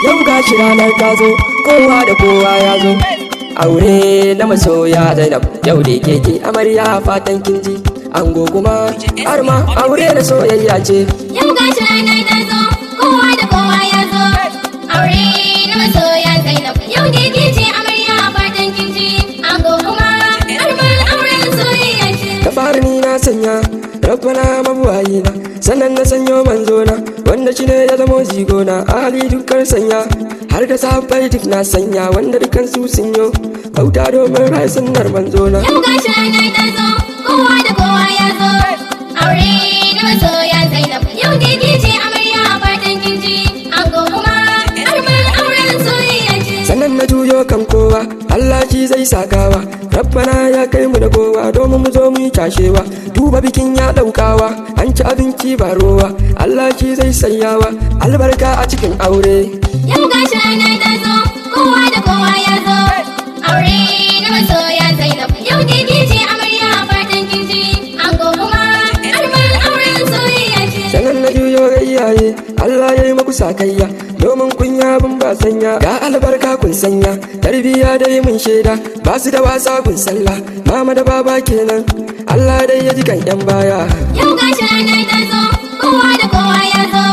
Yau gashi ranar ta zo, kowa da kowa ya zo. Aure na masoya Zainab, yau da keke amarya fatan kinji. Ango kuma har ma aure da soyayya ce. Yau gashi ranar ta zo, kowa da kowa ya zo. Aure na masoya Zainab, yau da keke amarya fatan kinji. Ango kuma har ma aure da soyayya ce. Da fari ni na sanya rabbana mabuwayina, sannan na sanyo manzona wanda shi ne ya zamo jigona. Ali dukkan sanya har da sabai duk na sanya wanda dukkan su sun yo bauta domin rai sunnar manzona. Yau gashi ranar ta zo, kowa da kowa ya zo. Aure na masoya Zainab, yau da keke amarya fatan kinji. Ango kuma har ma aure da soyayya ce. Sannan na juyo kan kowa, Allah shi zai sakawa. Rabbana ya kai mu da kowa domin mu zo mu yi cashewa. Duba bikin ya daukawa, an ci abinci ba rowa. Allah shi zai sanyawa albarka a cikin aure. Yau gashi ranar ta zo, kowa da kowa ya zo. Aure na masoya Zainab, yau da keke amarya fatan kinji. Ango kuma har ma aure da soyayya ce. Sannan na juyo ga iyaye, Allah ya yi maku sakayya domin kun yabin ba sanya. Ga albarka kun sanya, tarbiya dai mun shaida, ba su da wasa kun sallah. Mama da baba kenan, Allah dai ya ji kan yan baya. Yau gashi ranar ta zo, kowa da kowa ya zo.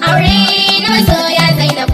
Aure na masoya Zainab.